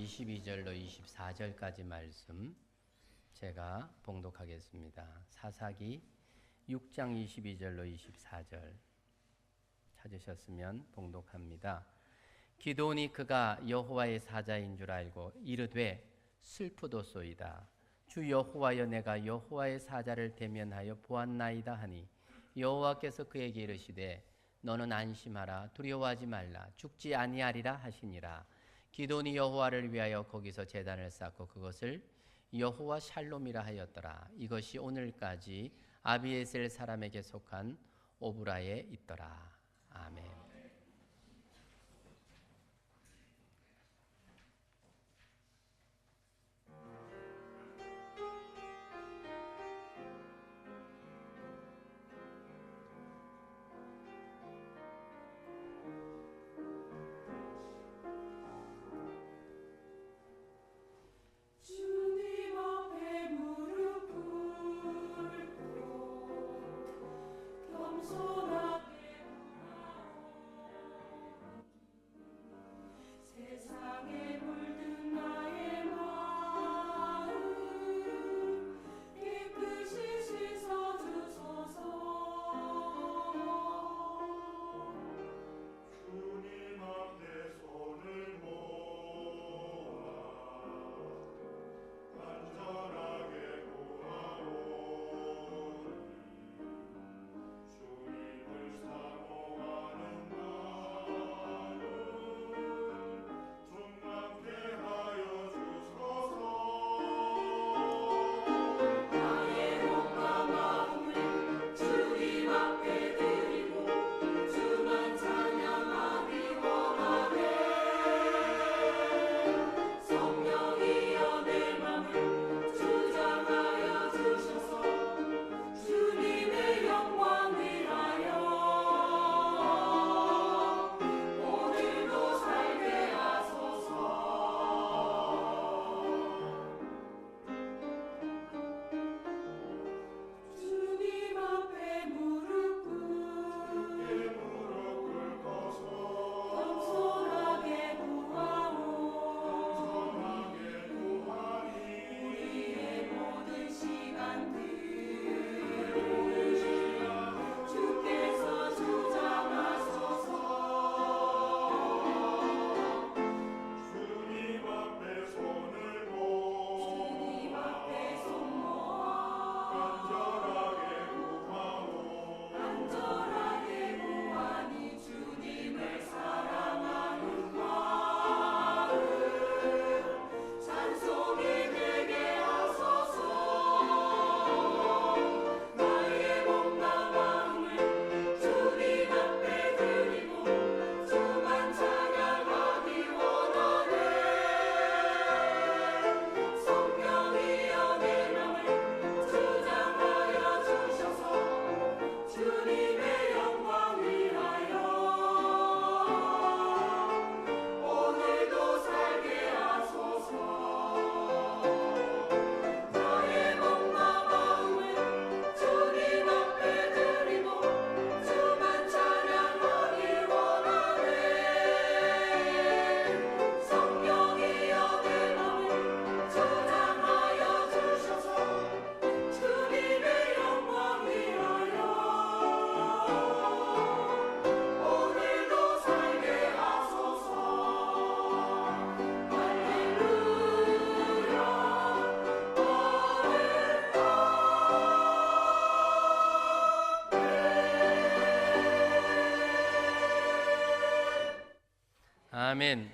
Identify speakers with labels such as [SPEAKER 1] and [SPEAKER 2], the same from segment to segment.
[SPEAKER 1] 22절로 24절까지 말씀 제가 봉독하겠습니다. 사사기 6장 22절로 24절 찾으셨으면 봉독합니다. 기드온이 그가 여호와의 사자인 줄 알고 이르되 슬프도소이다. 주 여호와여, 내가 여호와의 사자를 대면하여 보았나이다 하니 여호와께서 그에게 이르시되 너는 안심하라, 두려워하지 말라, 죽지 아니하리라 하시니라. 기드온이 여호와를 위하여 거기서 제단을 쌓고 그것을 여호와 샬롬이라 하였더라. 이것이 오늘까지 아비에셀 사람에게 속한 오브라에 있더라. 아멘. 아멘.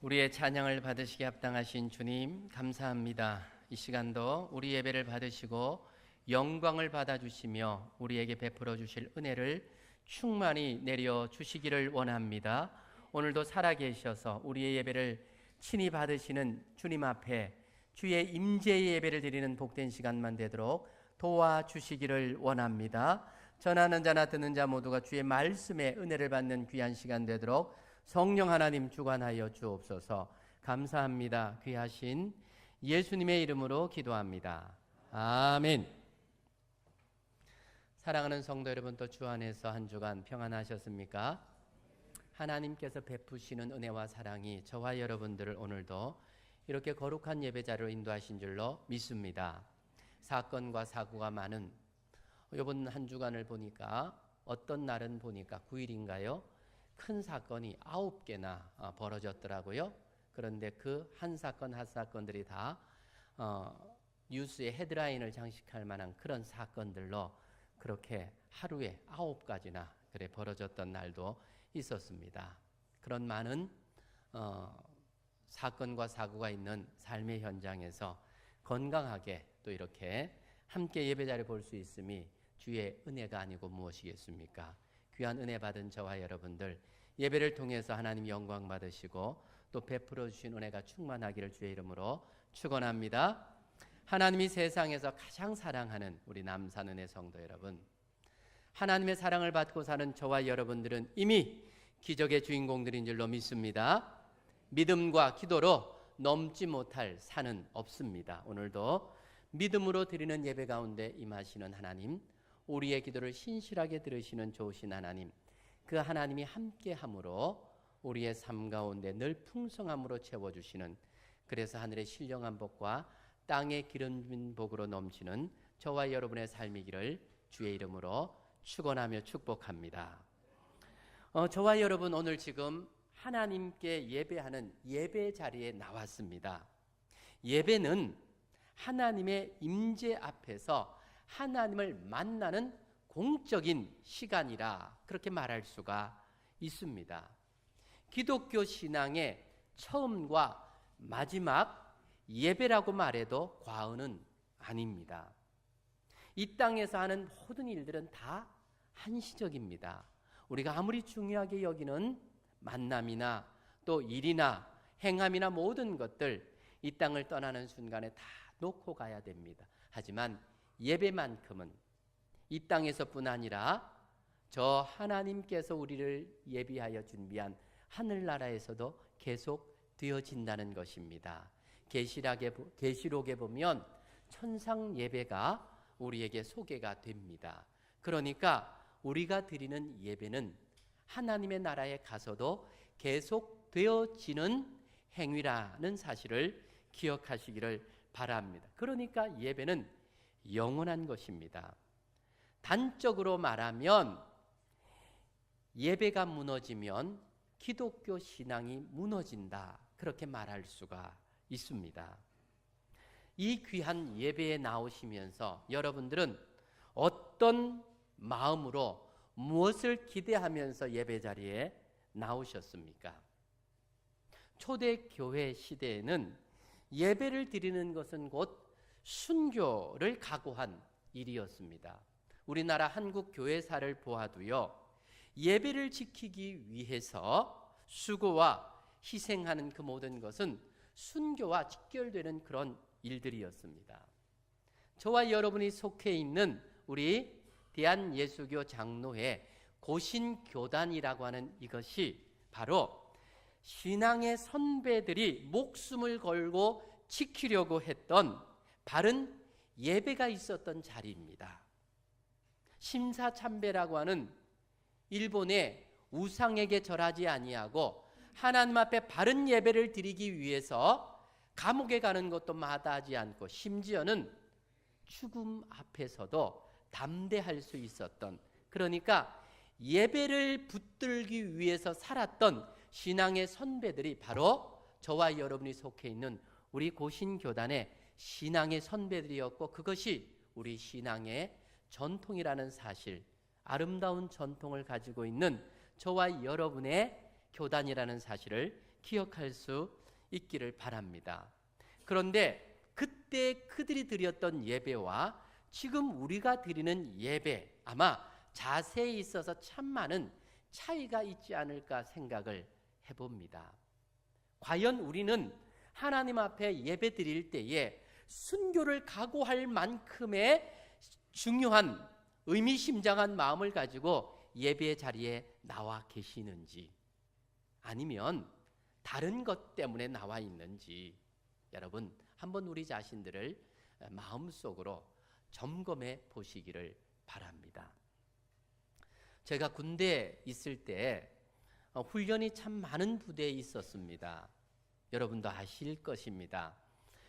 [SPEAKER 1] 우리의 찬양을 받으시기 합당하신 주님 감사합니다. 이 시간도 우리 예배를 받으시고 영광을 받아주시며 우리에게 베풀어 주실 은혜를 충만히 내려 주시기를 원합니다. 오늘도 살아계셔서 우리의 예배를 친히 받으시는 주님 앞에 주의 임재의 예배를 드리는 복된 시간만 되도록 도와주시기를 원합니다. 전하는 자나 듣는 자 모두가 주의 말씀에 은혜를 받는 귀한 시간 되도록 성령 하나님 주관하여 주옵소서. 감사합니다. 귀하신 예수님의 이름으로 기도합니다. 아멘. 사랑하는 성도 여러분, 또 주 안에서 한 주간 평안하셨습니까? 하나님께서 베푸시는 은혜와 사랑이 저와 여러분들을 오늘도 이렇게 거룩한 예배자로 인도하신 줄로 믿습니다. 사건과 사고가 많은 이번 한 주간을 보니까 어떤 날은 보니까 9일인가요? 큰 사건이 9개나 벌어졌더라고요. 그런데 그 한 사건 한 사건들이 다 뉴스의 헤드라인을 장식할 만한 그런 사건들로 그렇게 하루에 9가지나 그래 벌어졌던 날도 있었습니다. 그런 많은 사건과 사고가 있는 삶의 현장에서 건강하게 또 이렇게 함께 예배자를 볼 수 있음이 주의 은혜가 아니고 무엇이겠습니까? 귀한 은혜 받은 저와 여러분들 예배를 통해서 하나님 영광 받으시고 또 베풀어 주신 은혜가 충만하기를 주의 이름으로 축원합니다. 하나님이 세상에서 가장 사랑하는 우리 남산은혜 성도 여러분, 하나님의 사랑을 받고 사는 저와 여러분들은 이미 기적의 주인공들인 줄로 믿습니다. 믿음과 기도로 넘지 못할 산은 없습니다. 오늘도 믿음으로 드리는 예배 가운데 임하시는 하나님, 우리의 기도를 신실하게 들으시는 좋으신 하나님, 그 하나님이 함께함으로 우리의 삶 가운데 늘 풍성함으로 채워주시는, 그래서 하늘의 신령한 복과 땅의 기름진 복으로 넘치는 저와 여러분의 삶이기를 주의 이름으로 축원하며 축복합니다. 저와 여러분 오늘 지금 하나님께 예배하는 예배 자리에 나왔습니다. 예배는 하나님의 임재 앞에서 하나님을 만나는 공적인 시간이라 그렇게 말할 수가 있습니다. 기독교 신앙의 처음과 마지막 예배라고 말해도 과언은 아닙니다. 이 땅에서 하는 모든 일들은 다 한시적입니다. 우리가 아무리 중요하게 여기는 만남이나 또 일이나 행함이나 모든 것들 이 땅을 떠나는 순간에 다 놓고 가야 됩니다. 하지만 예배만큼은 이 땅에서뿐 아니라 저 하나님께서 우리를 예비하여 준비한 하늘나라에서도 계속 되어진다는 것입니다. 계시록에 보면 천상 예배가 우리에게 소개가 됩니다. 그러니까 우리가 드리는 예배는 하나님의 나라에 가서도 계속 되어지는 행위라는 사실을 기억하시기를 바랍니다. 그러니까 예배는 영원한 것입니다. 단적으로 말하면 예배가 무너지면 기독교 신앙이 무너진다, 그렇게 말할 수가 있습니다. 이 귀한 예배에 나오시면서 여러분들은 어떤 마음으로 무엇을 기대하면서 예배 자리에 나오셨습니까? 초대교회 시대에는 예배를 드리는 것은 곧 순교를 각오한 일이었습니다. 우리나라 한국 교회사를 보아도요, 예배를 지키기 위해서 수고와 희생하는 그 모든 것은 순교와 직결되는 그런 일들이었습니다. 저와 여러분이 속해 있는 우리 대한예수교 장로회 고신교단이라고 하는 이것이 바로 신앙의 선배들이 목숨을 걸고 지키려고 했던 바른 예배가 있었던 자리입니다. 심사참배라고 하는 일본의 우상에게 절하지 아니하고 하나님 앞에 바른 예배를 드리기 위해서 감옥에 가는 것도 마다하지 않고 심지어는 죽음 앞에서도 담대할 수 있었던, 그러니까 예배를 붙들기 위해서 살았던 신앙의 선배들이 바로 저와 여러분이 속해 있는 우리 고신교단의 신앙의 선배들이었고, 그것이 우리 신앙의 전통이라는 사실, 아름다운 전통을 가지고 있는 저와 여러분의 교단이라는 사실을 기억할 수 있기를 바랍니다. 그런데 그때 그들이 드렸던 예배와 지금 우리가 드리는 예배, 아마 자세에 있어서 참 많은 차이가 있지 않을까 생각을 해봅니다. 과연 우리는 하나님 앞에 예배 드릴 때에 순교를 각오할 만큼의 중요한 의미심장한 마음을 가지고 예배의 자리에 나와 계시는지, 아니면 다른 것 때문에 나와 있는지, 여러분 한번 우리 자신들을 마음속으로 점검해 보시기를 바랍니다. 제가 군대에 있을 때 훈련이 참 많은 부대에 있었습니다. 여러분도 아실 것입니다.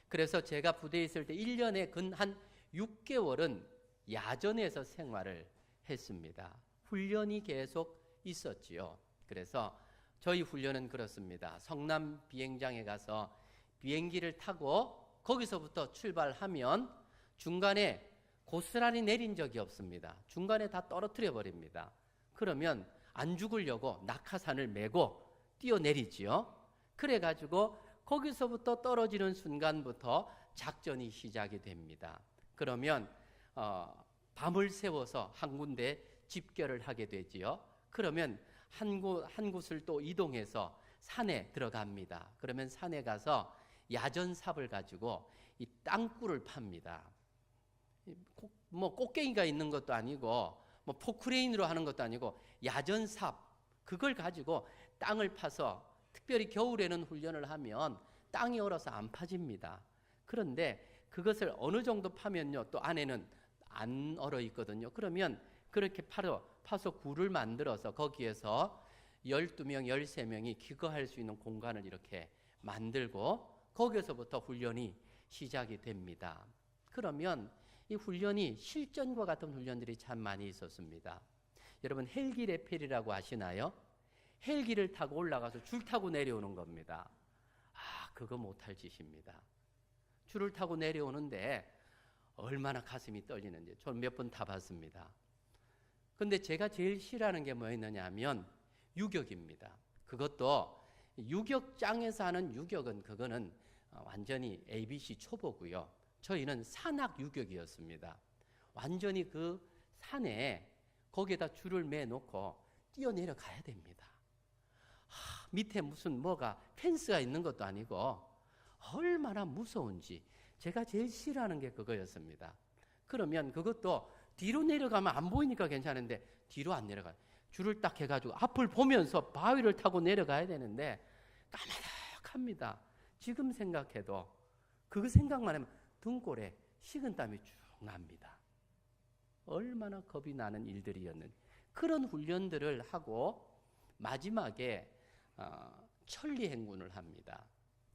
[SPEAKER 1] 그래서 제가 부대에 있을 때 1년에 근 한 6개월은 야전에서 생활을 했습니다. 훈련이 계속 있었지요. 그래서 저희 훈련은 그렇습니다. 성남 비행장에 가서 비행기를 타고 거기서부터 출발하면 중간에 고스란히 내린 적이 없습니다. 중간에 다 떨어뜨려 버립니다. 그러면 안 죽으려고 낙하산을 메고 뛰어내리지요. 그래가지고 거기서부터 떨어지는 순간부터 작전이 시작이 됩니다. 그러면 밤을 새워서 한 군데 집결을 하게 되지요. 그러면 한 곳을 또 이동해서 산에 들어갑니다. 그러면 산에 가서 야전삽을 가지고 이 땅굴을 팝니다. 뭐 꽃게기가 있는 것도 아니고 뭐 포크레인으로 하는 것도 아니고 야전삽, 그걸 가지고 땅을 파서, 특별히 겨울에는 훈련을 하면 땅이 얼어서 안 파집니다. 그런데 그것을 어느 정도 파면요, 또 안에는 안 얼어 있거든요. 그러면 그렇게 파서 굴을 만들어서 거기에서 12명, 13명이 기거할 수 있는 공간을 이렇게 만들고 거기에서부터 훈련이 시작이 됩니다. 그러면 이 훈련이 실전과 같은 훈련들이 참 많이 있었습니다. 여러분, 헬기 레펠이라고 아시나요? 헬기를 타고 올라가서 줄 타고 내려오는 겁니다. 그거 못할 짓입니다. 줄을 타고 내려오는데 얼마나 가슴이 떨리는지 저는 몇 번 타봤습니다. 근데 제가 제일 싫어하는 게 뭐였느냐 하면 유격입니다. 그것도 유격장에서 하는 유격은 그거는 완전히 ABC 초보고요. 저희는 산악 유격이었습니다. 완전히 그 산에 거기에다 줄을 매놓고 뛰어내려가야 됩니다. 밑에 무슨 뭐가 펜스가 있는 것도 아니고 얼마나 무서운지 제가 제일 싫어하는 게 그거였습니다. 그러면 그것도 뒤로 내려가면 안 보이니까 괜찮은데 뒤로 안 내려가요. 줄을 딱 해가지고 앞을 보면서 바위를 타고 내려가야 되는데 까마득합니다. 지금 생각해도 그 생각만 하면 등골에 식은땀이 쭉 납니다. 얼마나 겁이 나는 일들이었는지. 그런 훈련들을 하고 마지막에 천리 행군을 합니다.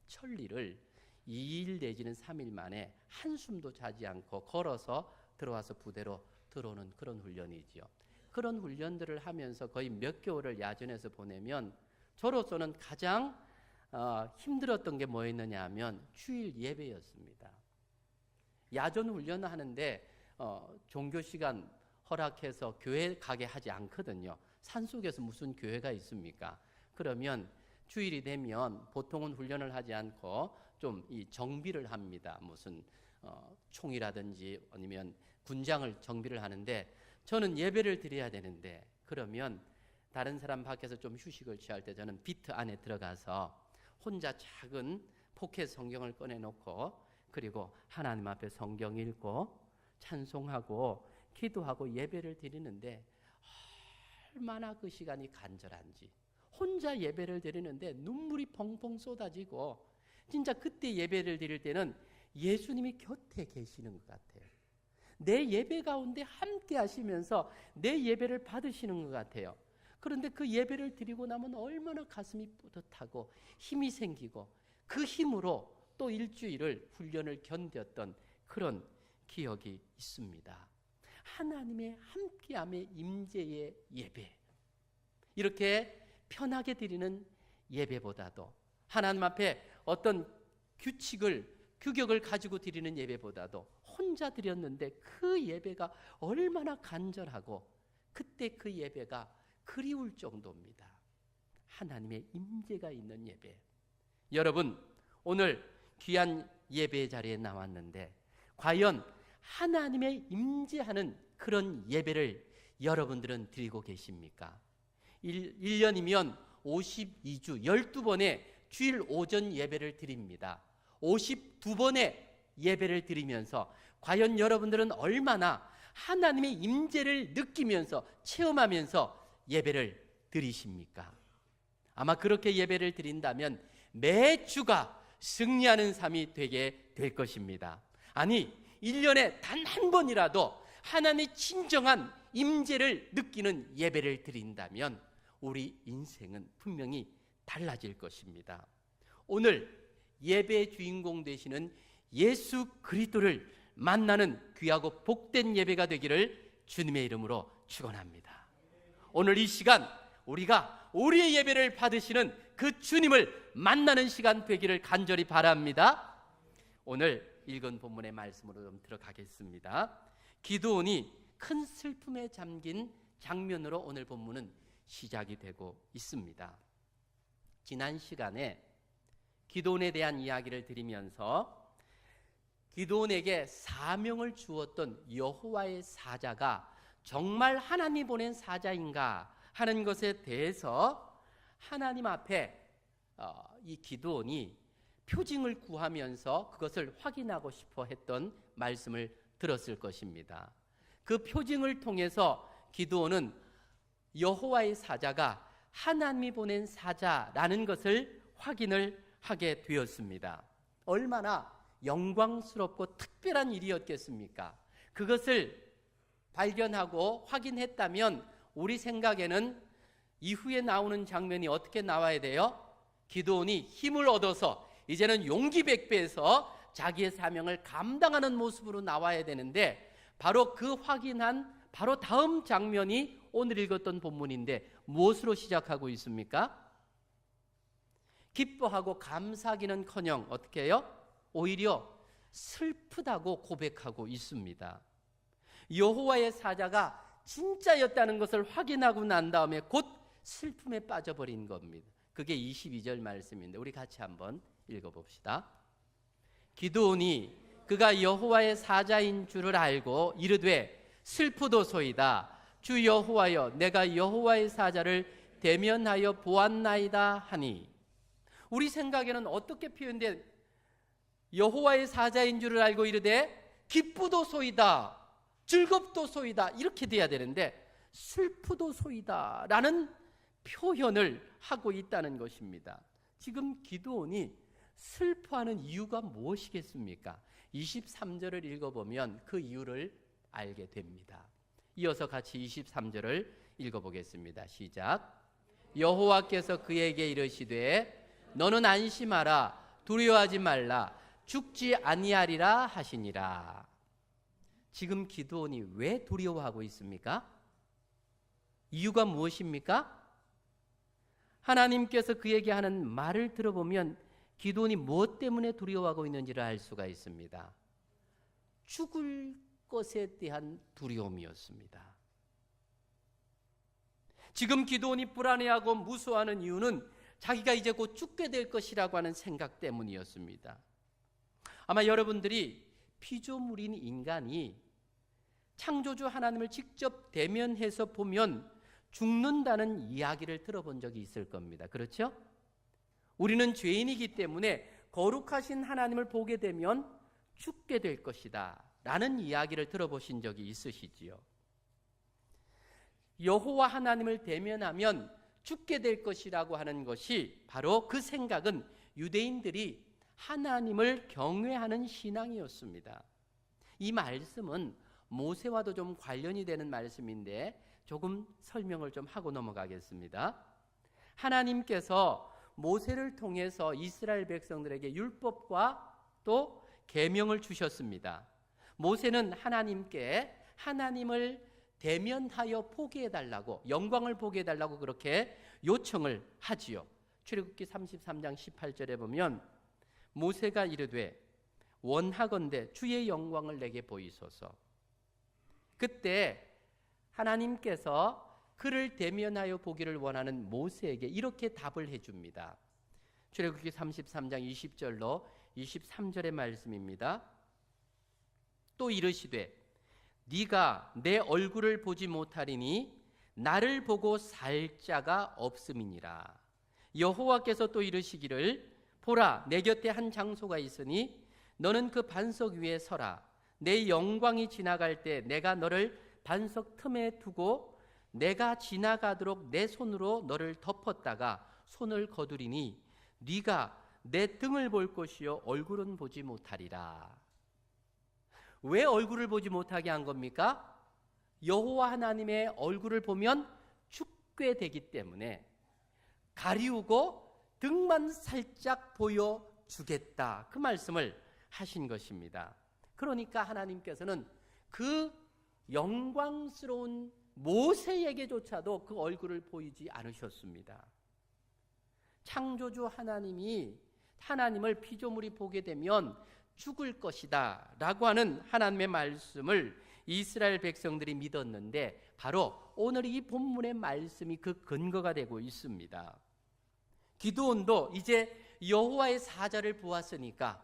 [SPEAKER 1] 천리를 2일 내지는 3일 만에 한숨도 자지 않고 걸어서 들어와서 부대로 들어오는 그런 훈련이지요. 그런 훈련들을 하면서 거의 몇 개월을 야전에서 보내면 저로서는 가장 힘들었던 게 뭐였느냐 하면 주일 예배였습니다. 야전 훈련을 하는데 종교 시간 허락해서 교회 가게 하지 않거든요. 산속에서 무슨 교회가 있습니까? 그러면 주일이 되면 보통은 훈련을 하지 않고 좀 이 정비를 합니다. 무슨 총이라든지 아니면 군장을 정비를 하는데 저는 예배를 드려야 되는데 그러면 다른 사람 밖에서 좀 휴식을 취할 때 저는 비트 안에 들어가서 혼자 작은 포켓 성경을 꺼내놓고 그리고 하나님 앞에 성경 읽고 찬송하고 기도하고 예배를 드리는데 얼마나 그 시간이 간절한지. 혼자 예배를 드리는데 눈물이 펑펑 쏟아지고 진짜 그때 예배를 드릴 때는 예수님이 곁에 계시는 것 같아요. 내 예배 가운데 함께 하시면서 내 예배를 받으시는 것 같아요. 그런데 그 예배를 드리고 나면 얼마나 가슴이 뿌듯하고 힘이 생기고 그 힘으로 또 일주일을 훈련을 견뎠던 그런 기억이 있습니다. 하나님의 함께함의 임재의 예배, 이렇게 편하게 드리는 예배보다도 하나님 앞에 어떤 규격을 가지고 드리는 예배보다도 혼자 드렸는데 그 예배가 얼마나 간절하고 그때 그 예배가 그리울 정도입니다. 하나님의 임재가 있는 예배. 여러분, 오늘 귀한 예배 자리에 나왔는데 과연 하나님의 임재하는 그런 예배를 여러분들은 드리고 계십니까? 1년이면 52주 12번의 주일 오전 예배를 드립니다. 52번의 예배를 드리면서 과연 여러분들은 얼마나 하나님의 임재를 느끼면서 체험하면서 예배를 드리십니까? 아마 그렇게 예배를 드린다면 매주가 승리하는 삶이 되게 될 것입니다. 아니, 1년에 단 한 번이라도 하나님의 진정한 임재를 느끼는 예배를 드린다면 우리 인생은 분명히 달라질 것입니다. 오늘 예배의 주인공 되시는 예수 그리스도를 만나는 귀하고 복된 예배가 되기를 주님의 이름으로 축원합니다. 오늘 이 시간 우리가 우리의 예배를 받으시는 그 주님을 만나는 시간 되기를 간절히 바랍니다. 오늘 읽은 본문의 말씀으로 좀 들어가겠습니다. 기드온이 큰 슬픔에 잠긴 장면으로 오늘 본문은 시작이 되고 있습니다. 지난 시간에 기드온에 대한 이야기를 드리면서 기드온에게 사명을 주었던 여호와의 사자가 정말 하나님이 보낸 사자인가 하는 것에 대해서 하나님 앞에 이 기드온이 표징을 구하면서 그것을 확인하고 싶어 했던 말씀을 들었을 것입니다. 그 표징을 통해서 기드온은 여호와의 사자가 하나님이 보낸 사자라는 것을 확인을 하게 되었습니다. 얼마나 영광스럽고 특별한 일이었겠습니까? 그것을 발견하고 확인했다면 우리 생각에는 이후에 나오는 장면이 어떻게 나와야 돼요? 기드온이 힘을 얻어서 이제는 용기 백배해서 자기의 사명을 감당하는 모습으로 나와야 되는데, 바로 그 확인한 바로 다음 장면이 오늘 읽었던 본문인데 무엇으로 시작하고 있습니까? 기뻐하고 감사하기는커녕 어떻게 해요? 오히려 슬프다고 고백하고 있습니다. 여호와의 사자가 진짜였다는 것을 확인하고 난 다음에 곧 슬픔에 빠져버린 겁니다. 그게 22절 말씀인데 우리 같이 한번 읽어봅시다. 기드온이 그가 여호와의 사자인 줄을 알고 이르되 슬프도소이다. 주 여호와여, 내가 여호와의 사자를 대면하여 보았나이다 하니. 우리 생각에는 어떻게 표현돼? 여호와의 사자인 줄을 알고 이르되 기쁘도소이다, 즐겁도소이다, 이렇게 돼야 되는데 슬프도소이다 라는 표현을 하고 있다는 것입니다. 지금 기드온이 슬퍼하는 이유가 무엇이겠습니까? 23절을 읽어보면 그 이유를 알게 됩니다. 이어서 같이 23절을 읽어보겠습니다. 시작. 여호와께서 그에게 이르시되 너는 안심하라, 두려워하지 말라, 죽지 아니하리라 하시니라. 지금 기드온이 왜 두려워하고 있습니까? 이유가 무엇입니까? 하나님께서 그에게 하는 말을 들어보면 기드온이 무엇 때문에 두려워하고 있는지를 알 수가 있습니다. 죽을 것에 대한 두려움이었습니다. 지금 기드온이 불안해하고 무서워하는 이유는 자기가 이제 곧 죽게 될 것이라고 하는 생각 때문이었습니다. 아마 여러분들이 피조물인 인간이 창조주 하나님을 직접 대면해서 보면 죽는다는 이야기를 들어본 적이 있을 겁니다. 그렇죠? 우리는 죄인이기 때문에 거룩하신 하나님을 보게 되면 죽게 될 것이다 라는 이야기를 들어보신 적이 있으시지요. 여호와 하나님을 대면하면 죽게 될 것이라고 하는 것이 바로 그 생각은 유대인들이 하나님을 경외하는 신앙이었습니다. 이 말씀은 모세와도 좀 관련이 되는 말씀인데 조금 설명을 좀 하고 넘어가겠습니다. 하나님께서 모세를 통해서 이스라엘 백성들에게 율법과 또 계명을 주셨습니다. 모세는 하나님께 하나님을 대면하여 보게 해달라고, 영광을 보게 해달라고 그렇게 요청을 하지요. 출애굽기 33장 18절에 보면 모세가 이르되 원하건대 주의 영광을 내게 보이소서. 그때 하나님께서 그를 대면하여 보기를 원하는 모세에게 이렇게 답을 해줍니다. 출애굽기 33장 20절로 23절의 말씀입니다. 또 이르시되 네가 내 얼굴을 보지 못하리니 나를 보고 살 자가 없음이니라. 여호와께서 또 이르시기를 보라, 내 곁에 한 장소가 있으니 너는 그 반석 위에 서라. 내 영광이 지나갈 때 내가 너를 반석 틈에 두고 내가 지나가도록 내 손으로 너를 덮었다가 손을 거두리니 네가 내 등을 볼 것이요 얼굴은 보지 못하리라. 왜 얼굴을 보지 못하게 한 겁니까? 여호와 하나님의 얼굴을 보면 죽게 되기 때문에 가리우고 등만 살짝 보여주겠다, 그 말씀을 하신 것입니다. 그러니까 하나님께서는 그 영광스러운 모세에게조차도 그 얼굴을 보이지 않으셨습니다. 창조주 하나님이 하나님을 피조물이 보게 되면 죽을 것이다 라고 하는 하나님의 말씀을 이스라엘 백성들이 믿었는데, 바로 오늘 이 본문의 말씀이 그 근거가 되고 있습니다. 기드온도 이제 여호와의 사자를 보았으니까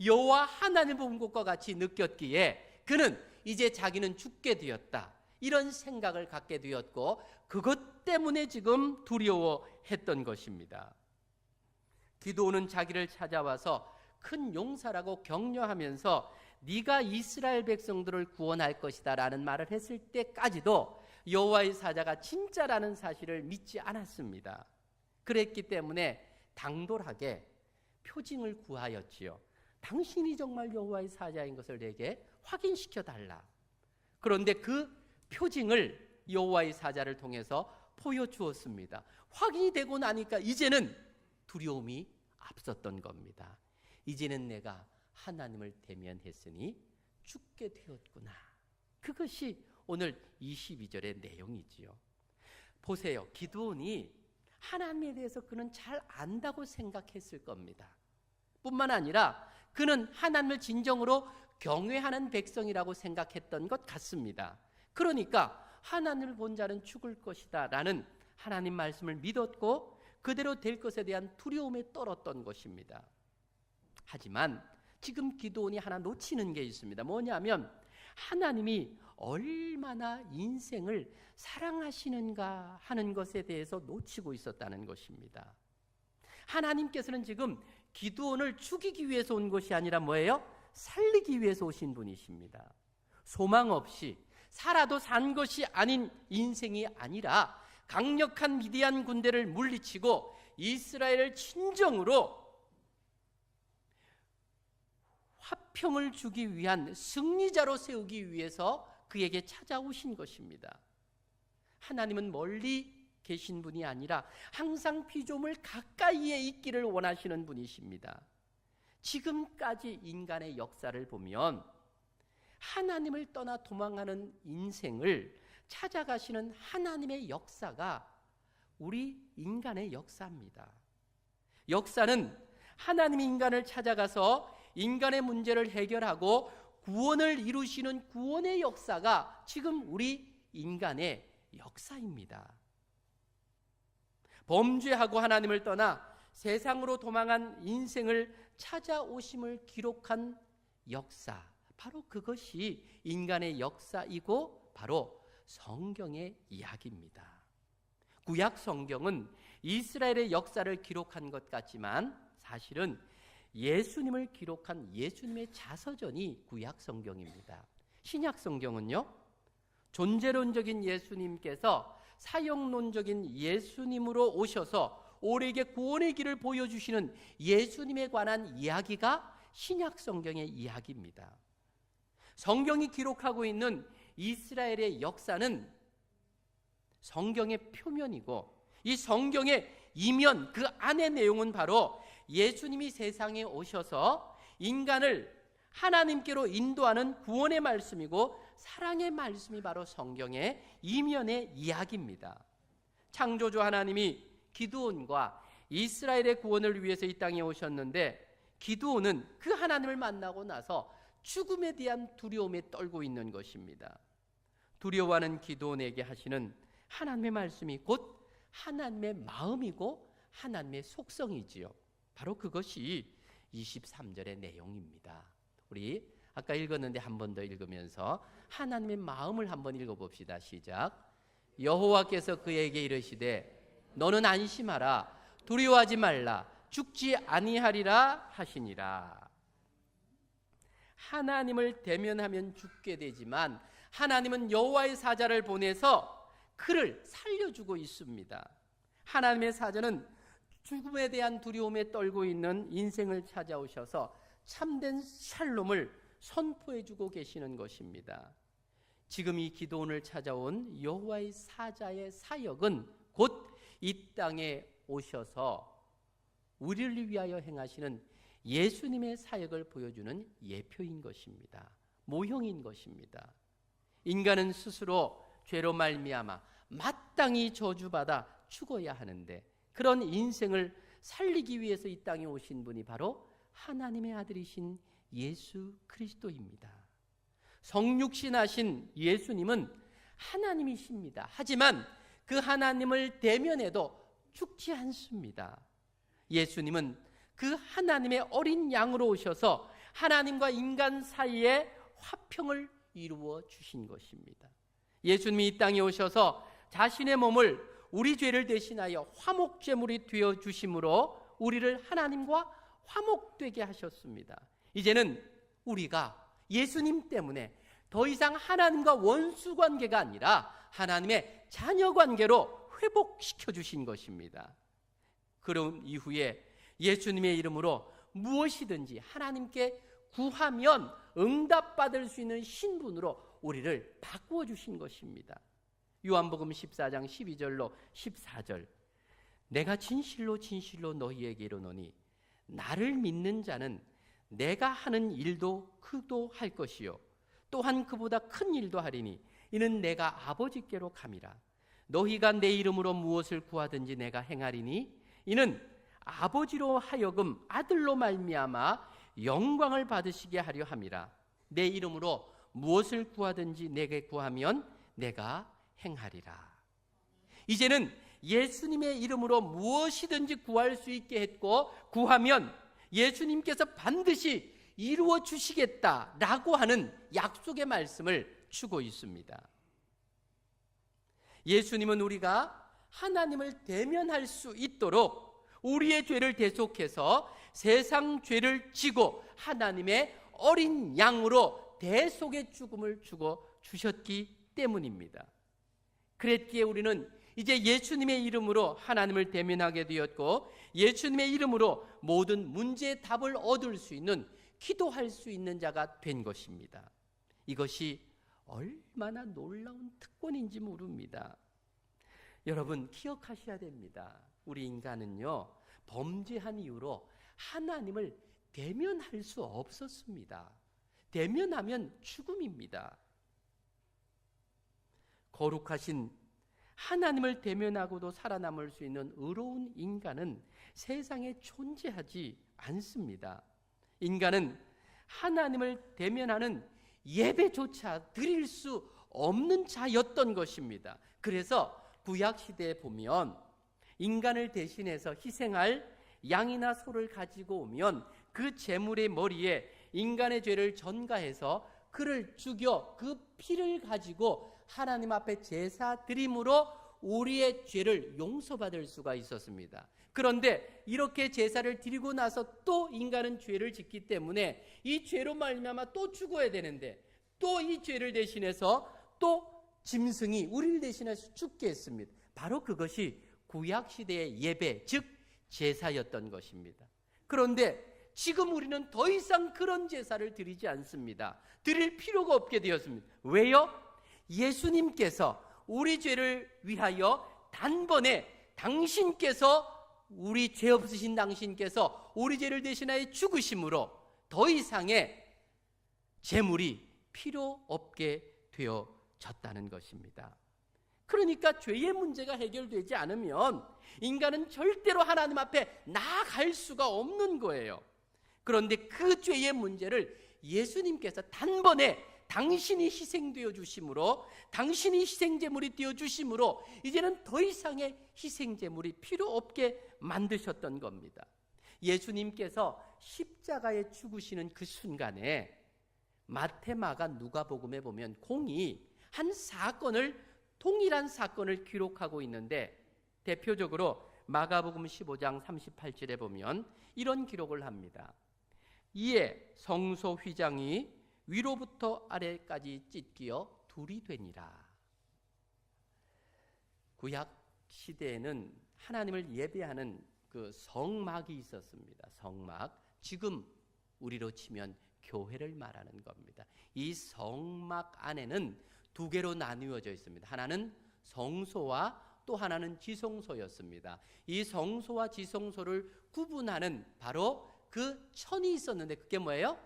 [SPEAKER 1] 여호와 하나님을 본 것과 같이 느꼈기에 그는 이제 자기는 죽게 되었다, 이런 생각을 갖게 되었고, 그것 때문에 지금 두려워했던 것입니다. 기드온은 자기를 찾아와서 큰 용사라고 격려하면서 네가 이스라엘 백성들을 구원할 것이다 라는 말을 했을 때까지도 여호와의 사자가 진짜라는 사실을 믿지 않았습니다. 그랬기 때문에 당돌하게 표징을 구하였지요. 당신이 정말 여호와의 사자인 것을 내게 확인시켜 달라. 그런데 그 표징을 여호와의 사자를 통해서 보여주었습니다. 확인이 되고 나니까 이제는 두려움이 앞섰던 겁니다. 이제는 내가 하나님을 대면했으니 죽게 되었구나. 그것이 오늘 22절의 내용이지요. 보세요. 기드온이 하나님에 대해서 그는 잘 안다고 생각했을 겁니다. 뿐만 아니라 그는 하나님을 진정으로 경외하는 백성이라고 생각했던 것 같습니다. 그러니까 하나님을 본 자는 죽을 것이다 라는 하나님 말씀을 믿었고 그대로 될 것에 대한 두려움에 떨었던 것입니다. 하지만 지금 기드온이 하나 놓치는 게 있습니다. 뭐냐면 하나님이 얼마나 인생을 사랑하시는가 하는 것에 대해서 놓치고 있었다는 것입니다. 하나님께서는 지금 기드온을 죽이기 위해서 온 것이 아니라 뭐예요? 살리기 위해서 오신 분이십니다. 소망 없이 살아도 산 것이 아닌 인생이 아니라 강력한 미디안 군대를 물리치고 이스라엘을 친정으로 화평을 주기 위한 승리자로 세우기 위해서 그에게 찾아오신 것입니다. 하나님은 멀리 계신 분이 아니라 항상 피조물 가까이에 있기를 원하시는 분이십니다. 지금까지 인간의 역사를 보면 하나님을 떠나 도망하는 인생을 찾아가시는 하나님의 역사가 우리 인간의 역사입니다. 역사는 하나님이 인간을 찾아가서 인간의 문제를 해결하고 구원을 이루시는 구원의 역사가 지금 우리 인간의 역사입니다. 범죄하고 하나님을 떠나 세상으로 도망한 인생을 찾아오심을 기록한 역사, 바로 그것이 인간의 역사이고 바로 성경의 이야기입니다. 구약 성경은 이스라엘의 역사를 기록한 것 같지만 사실은 예수님을 기록한 예수님의 자서전이 구약 성경입니다. 신약 성경은요, 존재론적인 예수님께서 사역론적인 예수님으로 오셔서 우리에게 구원의 길을 보여주시는 예수님에 관한 이야기가 신약 성경의 이야기입니다. 성경이 기록하고 있는 이스라엘의 역사는 성경의 표면이고 이 성경의 이면, 그 안의 내용은 바로 예수님이 세상에 오셔서 인간을 하나님께로 인도하는 구원의 말씀이고 사랑의 말씀이 바로 성경의 이면의 이야기입니다. 창조주 하나님이 기드온과 이스라엘의 구원을 위해서 이 땅에 오셨는데 기드온은 그 하나님을 만나고 나서 죽음에 대한 두려움에 떨고 있는 것입니다. 두려워하는 기드온에게 하시는 하나님의 말씀이 곧 하나님의 마음이고 하나님의 속성이지요. 바로 그것이 23절의 내용입니다. 우리 아까 읽었는데 한 번 더 읽으면서 하나님의 마음을 한번 읽어봅시다. 시작. 여호와께서 그에게 이르시되 너는 안심하라, 두려워하지 말라, 죽지 아니하리라 하시니라. 하나님을 대면하면 죽게 되지만 하나님은 여호와의 사자를 보내서 그를 살려주고 있습니다. 하나님의 사자는 죽음에 대한 두려움에 떨고 있는 인생을 찾아오셔서 참된 샬롬을 선포해주고 계시는 것입니다. 지금 이 기드온을 찾아온 여호와의 사자의 사역은 곧 이 땅에 오셔서 우리를 위하여 행하시는 예수님의 사역을 보여주는 예표인 것입니다. 모형인 것입니다. 인간은 스스로 죄로 말미암아 마땅히 저주받아 죽어야 하는데, 그런 인생을 살리기 위해서 이 땅에 오신 분이 바로 하나님의 아들이신 예수 그리스도입니다. 성육신하신 예수님은 하나님이십니다. 하지만 그 하나님을 대면해도 죽지 않습니다. 예수님은 그 하나님의 어린 양으로 오셔서 하나님과 인간 사이에 화평을 이루어 주신 것입니다. 예수님이 이 땅에 오셔서 자신의 몸을 우리 죄를 대신하여 화목제물이 되어 주심으로 우리를 하나님과 화목되게 하셨습니다. 이제는 우리가 예수님 때문에 더 이상 하나님과 원수 관계가 아니라 하나님의 자녀 관계로 회복시켜 주신 것입니다. 그런 이후에 예수님의 이름으로 무엇이든지 하나님께 구하면 응답받을 수 있는 신분으로 우리를 바꾸어 주신 것입니다. 요한복음 14장 12절로 14절, 내가 진실로 진실로 너희에게 이르노니 나를 믿는 자는 내가 하는 일도 그도 할 것이요 또한 그보다 큰 일도 하리니 이는 내가 아버지께로 감이라. 너희가 내 이름으로 무엇을 구하든지 내가 행하리니 이는 아버지로 하여금 아들로 말미암아 영광을 받으시게 하려 함이라. 내 이름으로 무엇을 구하든지 내게 구하면 내가 행하리라. 이제는 예수님의 이름으로 무엇이든지 구할 수 있게 했고, 구하면 예수님께서 반드시 이루어 주시겠다라고 하는 약속의 말씀을 주고 있습니다. 예수님은 우리가 하나님을 대면할 수 있도록 우리의 죄를 대속해서 세상 죄를 지고 하나님의 어린 양으로 대속의 죽음을 주고 주셨기 때문입니다. 그랬기에 우리는 이제 예수님의 이름으로 하나님을 대면하게 되었고, 예수님의 이름으로 모든 문제의 답을 얻을 수 있는, 기도할 수 있는 자가 된 것입니다. 이것이 얼마나 놀라운 특권인지 모릅니다. 여러분 기억하셔야 됩니다. 우리 인간은요, 범죄한 이후로 하나님을 대면할 수 없었습니다. 대면하면 죽음입니다. 거룩하신 하나님을 대면하고도 살아남을 수 있는 의로운 인간은 세상에 존재하지 않습니다. 인간은 하나님을 대면하는 예배조차 드릴 수 없는 자였던 것입니다. 그래서 구약시대에 보면 인간을 대신해서 희생할 양이나 소를 가지고 오면 그 제물의 머리에 인간의 죄를 전가해서 그를 죽여 그 피를 가지고 하나님 앞에 제사 드림으로 우리의 죄를 용서받을 수가 있었습니다. 그런데 이렇게 제사를 드리고 나서 또 인간은 죄를 짓기 때문에 이 죄로 말미암아 또 죽어야 되는데, 또 이 죄를 대신해서 또 짐승이 우리를 대신해서 죽게 했습니다. 바로 그것이 구약시대의 예배, 즉 제사였던 것입니다. 그런데 지금 우리는 더 이상 그런 제사를 드리지 않습니다. 드릴 필요가 없게 되었습니다. 왜요? 예수님께서 우리 죄를 위하여 단번에 당신께서, 우리 죄 없으신 당신께서 우리 죄를 대신하여 죽으심으로 더 이상의 제물이 필요 없게 되어졌다는 것입니다. 그러니까 죄의 문제가 해결되지 않으면 인간은 절대로 하나님 앞에 나아갈 수가 없는 거예요. 그런데 그 죄의 문제를 예수님께서 단번에 당신이 희생되어 주심으로, 당신이 희생제물이 되어 주심으로 이제는 더 이상의 희생제물이 필요 없게 만드셨던 겁니다. 예수님께서 십자가에 죽으시는 그 순간에 마태, 마가, 누가복음에 보면 공이 한 사건을, 동일한 사건을 기록하고 있는데, 대표적으로 마가복음 15장 38절에 보면 이런 기록을 합니다. 이에 성소 휘장이 위로부터 아래까지 찢기어 둘이 되니라. 구약 시대에는 하나님을 예배하는 그 성막이 있었습니다. 성막, 지금 우리로 치면 교회를 말하는 겁니다. 이 성막 안에는 두 개로 나누어져 있습니다. 하나는 성소와 또 하나는 지성소였습니다. 이 성소와 지성소를 구분하는 바로 그 천이 있었는데 그게 뭐예요?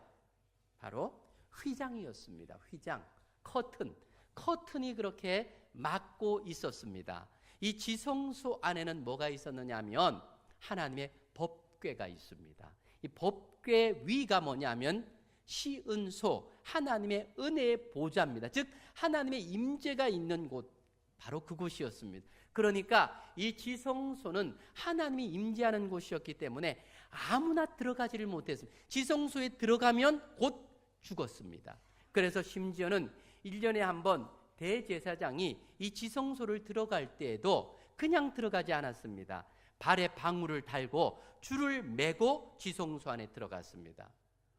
[SPEAKER 1] 바로 휘장이었습니다. 휘장, 커튼이 그렇게 막고 있었습니다. 이 지성소 안에는 뭐가 있었느냐 하면 하나님의 법궤가 있습니다. 이 법궤 위가 뭐냐면 시은소, 하나님의 은혜의 보좌입니다. 즉 하나님의 임재가 있는 곳, 바로 그곳이었습니다. 그러니까 이 지성소는 하나님이 임재하는 곳이었기 때문에 아무나 들어가지를 못했습니다. 지성소에 들어가면 곧 죽었습니다. 그래서 심지어는 1년에 한 번 대제사장이 이 지성소를 들어갈 때에도 그냥 들어가지 않았습니다. 발에 방울을 달고 줄을 매고 지성소 안에 들어갔습니다.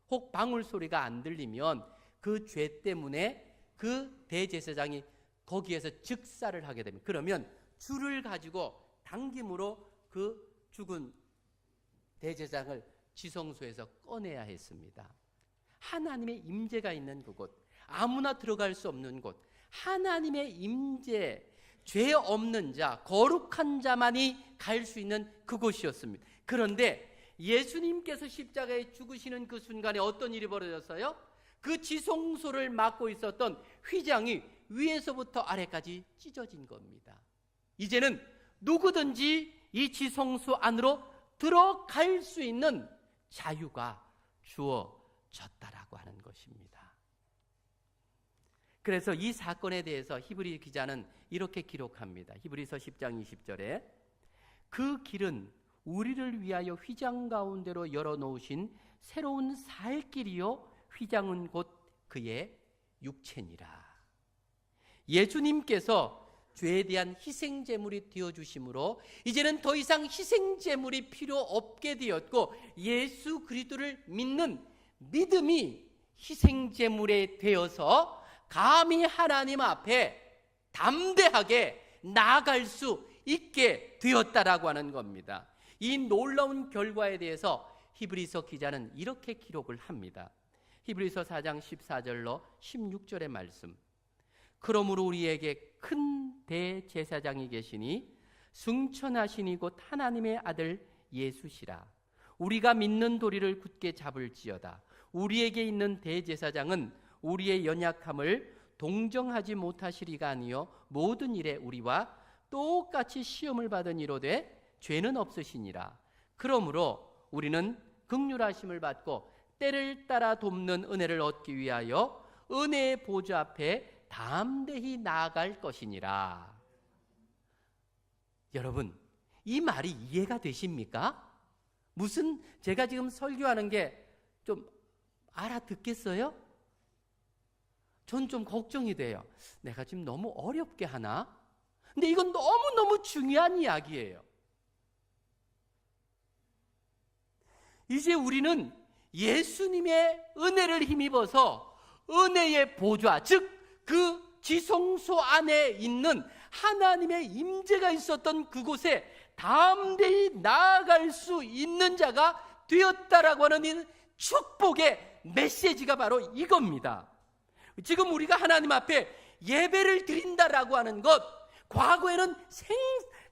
[SPEAKER 1] 혹 방울 소리가 안 들리면 그 죄 때문에 그 대제사장이 거기에서 즉사를 하게 됩니다. 그러면 줄을 가지고 당김으로 그 죽은 대제사장을 지성소에서 꺼내야 했습니다. 하나님의 임재가 있는 그곳, 아무나 들어갈 수 없는 곳, 하나님의 임재, 죄 없는 자, 거룩한 자만이 갈 수 있는 그곳이었습니다. 그런데 예수님께서 십자가에 죽으시는 그 순간에 어떤 일이 벌어졌어요? 그 지성소를 막고 있었던 휘장이 위에서부터 아래까지 찢어진 겁니다. 이제는 누구든지 이 지성소 안으로 들어갈 수 있는 자유가 주어졌다라고 하는 것입니다. 그래서 이 사건에 대해서 히브리 기자는 이렇게 기록합니다. 히브리서 10장 20절에 그 길은 우리를 위하여 휘장 가운데로 열어놓으신 새로운 살 길이요 휘장은 곧 그의 육체니라. 예수님께서 죄에 대한 희생제물이 되어주심으로 이제는 더 이상 희생제물이 필요 없게 되었고 예수 그리스도를 믿는 믿음이 희생제물에 되어서 감히 하나님 앞에 담대하게 나아갈 수 있게 되었다라고 하는 겁니다. 이 놀라운 결과에 대해서 히브리서 기자는 이렇게 기록을 합니다. 히브리서 4장 14절로 16절의 말씀. 그러므로 우리에게 큰 대제사장이 계시니 승천하시니 곧 하나님의 아들 예수시라. 우리가 믿는 도리를 굳게 잡을지어다. 우리에게 있는 대제사장은 우리의 연약함을 동정하지 못하시리가 아니요 모든 일에 우리와 똑같이 시험을 받은 이로되 죄는 없으시니라. 그러므로 우리는 긍휼하심을 받고 때를 따라 돕는 은혜를 얻기 위하여 은혜의 보좌 앞에 담대히 나아갈 것이니라. 여러분, 이 말이 이해가 되십니까? 무슨 제가 지금 설교하는 게 좀 알아듣겠어요? 전 좀 걱정이 돼요. 내가 지금 너무 어렵게 하나? 근데 이건 너무너무 중요한 이야기예요. 이제 우리는 예수님의 은혜를 힘입어서 은혜의 보좌, 즉 그 지성소 안에 있는 하나님의 임재가 있었던 그곳에 담대히 나아갈 수 있는 자가 되었다라고 하는 이 축복의 메시지가 바로 이겁니다. 지금 우리가 하나님 앞에 예배를 드린다라고 하는 것, 과거에는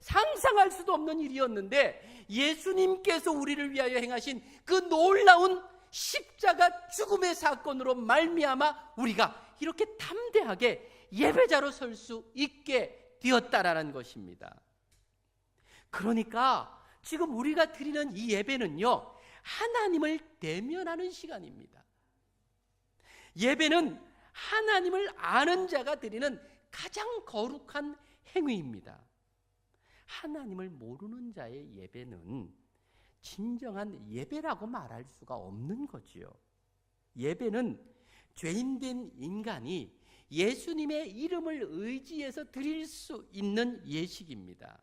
[SPEAKER 1] 상상할 수도 없는 일이었는데 예수님께서 우리를 위하여 행하신 그 놀라운 십자가 죽음의 사건으로 말미암아 우리가 이렇게 담대하게 예배자로 설 수 있게 되었다라는 것입니다. 그러니까 지금 우리가 드리는 이 예배는요, 하나님을 대면하는 시간입니다. 예배는 하나님을 아는 자가 드리는 가장 거룩한 행위입니다. 하나님을 모르는 자의 예배는 진정한 예배라고 말할 수가 없는 거지요. 예배는 죄인된 인간이 예수님의 이름을 의지해서 드릴 수 있는 예식입니다.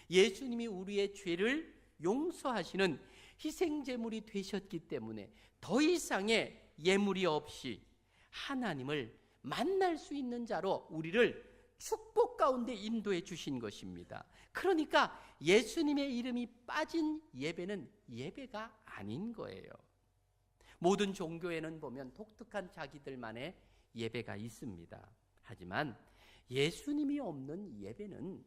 [SPEAKER 1] 예수님이 우리의 죄를 용서하시는 희생제물이 되셨기 때문에 더 이상의 예물이 없이 하나님을 만날 수 있는 자로 우리를 축복 가운데 인도해 주신 것입니다. 그러니까 예수님의 이름이 빠진 예배는 예배가 아닌 거예요. 모든 종교에는 보면 독특한 자기들만의 예배가 있습니다. 하지만 예수님이 없는 예배는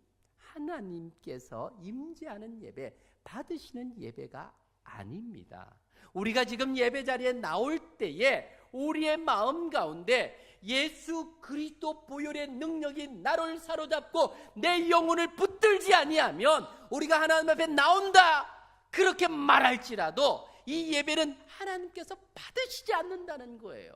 [SPEAKER 1] 하나님께서 임재하는 예배, 받으시는 예배가 아닙니다. 우리가 지금 예배 자리에 나올 때에 우리의 마음 가운데 예수 그리스도 보혈의 능력이 나를 사로잡고 내 영혼을 붙들지 아니하면 우리가 하나님 앞에 나온다 그렇게 말할지라도 이 예배는 하나님께서 받으시지 않는다는 거예요.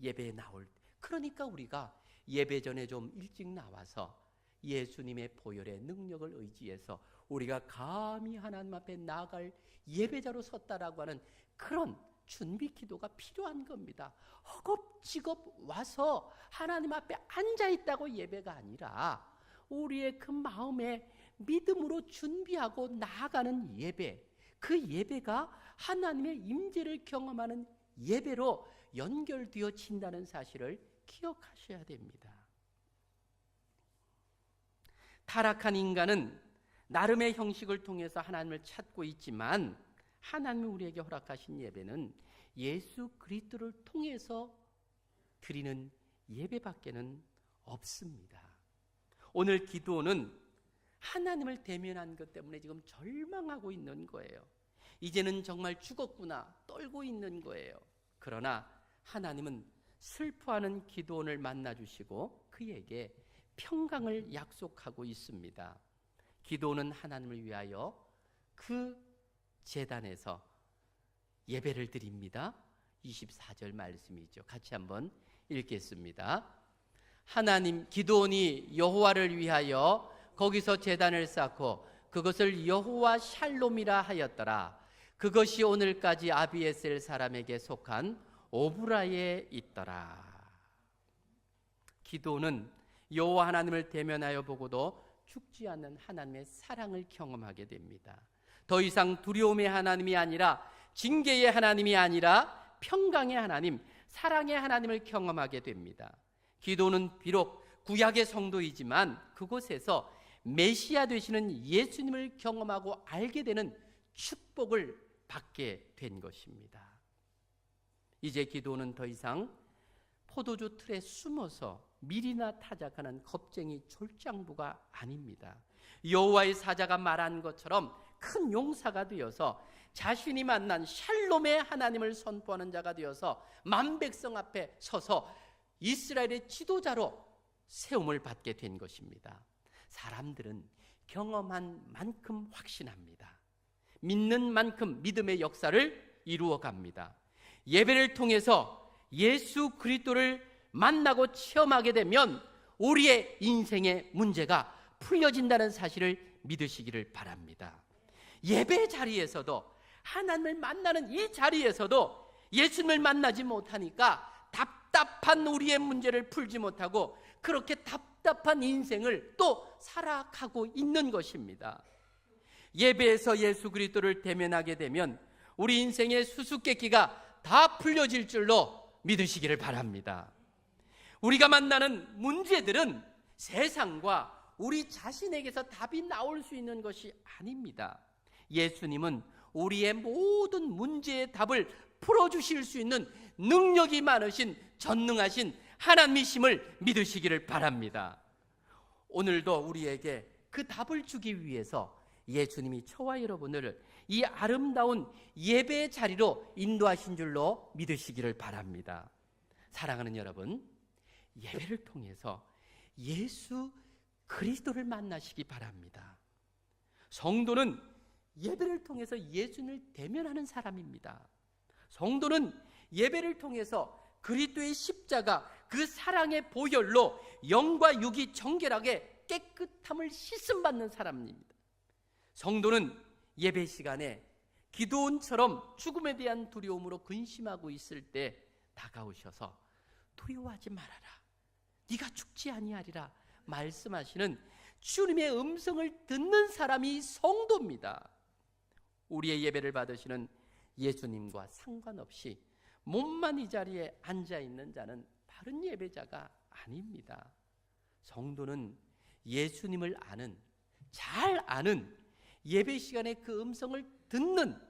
[SPEAKER 1] 예배에 나올 때, 그러니까 우리가 예배 전에 좀 일찍 나와서 예수님의 보혈의 능력을 의지해서 우리가 감히 하나님 앞에 나아갈 예배자로 섰다라고 하는 그런 준비 기도가 필요한 겁니다. 허겁지겁 와서 하나님 앞에 앉아있다고 예배가 아니라 우리의 그 마음에 믿음으로 준비하고 나아가는 예배, 그 예배가 하나님의 임재를 경험하는 예배로 연결되어진다는 사실을 기억하셔야 됩니다. 타락한 인간은 나름의 형식을 통해서 하나님을 찾고 있지만 하나님이 우리에게 허락하신 예배는 예수 그리스도를 통해서 드리는 예배밖에는 없습니다. 오늘 기도는 하나님을 대면한 것 때문에 지금 절망하고 있는 거예요. 이제는 정말 죽었구나 떨고 있는 거예요. 그러나 하나님은 슬퍼하는 기도원을 만나주시고 그에게 평강을 약속하고 있습니다. 기도원은 하나님을 위하여 그 제단에서 예배를 드립니다. 24절 말씀이죠. 같이 한번 읽겠습니다. 하나님, 기도원이 여호와를 위하여 거기서 제단을 쌓고 그것을 여호와 샬롬이라 하였더라. 그것이 오늘까지 아비에셀 사람에게 속한 오브라에 있더라. 기도는 여호와 하나님을 대면하여 보고도 죽지 않는 하나님의 사랑을 경험하게 됩니다. 더 이상 두려움의 하나님이 아니라 징계의 하나님이 아니라 평강의 하나님, 사랑의 하나님을 경험하게 됩니다. 기도는 비록 구약의 성도이지만 그곳에서 메시아 되시는 예수님을 경험하고 알게 되는 축복을 받게 된 것입니다. 이제 기도는 더 이상 포도주 틀에 숨어서 밀이나 타작하는 겁쟁이 졸장부가 아닙니다. 여호와의 사자가 말한 것처럼 큰 용사가 되어서 자신이 만난 샬롬의 하나님을 선포하는 자가 되어서 만백성 앞에 서서 이스라엘의 지도자로 세움을 받게 된 것입니다. 사람들은 경험한 만큼 확신합니다. 믿는 만큼 믿음의 역사를 이루어 갑니다. 예배를 통해서 예수 그리스도를 만나고 체험하게 되면 우리의 인생의 문제가 풀려진다는 사실을 믿으시기를 바랍니다. 예배 자리에서도, 하나님을 만나는 이 자리에서도 예수님을 만나지 못하니까 답답한 우리의 문제를 풀지 못하고 그렇게 답답한 인생을 또 살아가고 있는 것입니다. 예배에서 예수 그리스도를 대면하게 되면 우리 인생의 수수께끼가 다 풀려질 줄로 믿으시기를 바랍니다. 우리가 만나는 문제들은 세상과 우리 자신에게서 답이 나올 수 있는 것이 아닙니다. 예수님은 우리의 모든 문제의 답을 풀어주실 수 있는 능력이 많으신 전능하신 하나님이심을 믿으시기를 바랍니다. 오늘도 우리에게 그 답을 주기 위해서 예수님이 저와 여러분을 이 아름다운 예배의 자리로 인도하신 줄로 믿으시기를 바랍니다. 사랑하는 여러분, 예배를 통해서 예수 그리스도를 만나시기 바랍니다. 성도는 예배를 통해서 예수님을 대면하는 사람입니다. 성도는 예배를 통해서 그리스도의 십자가, 그 사랑의 보혈로 영과 육이 정결하게 깨끗함을 씻음받는 사람입니다. 성도는 예배 시간에 기도원처럼 죽음에 대한 두려움으로 근심하고 있을 때 다가오셔서 두려워하지 말아라, 네가 죽지 아니하리라 말씀하시는 주님의 음성을 듣는 사람이 성도입니다. 우리의 예배를 받으시는 예수님과 상관없이 몸만 이 자리에 앉아있는 자는 바른 예배자가 아닙니다. 성도는 예수님을 아는, 잘 아는, 예배 시간에 그 음성을 듣는,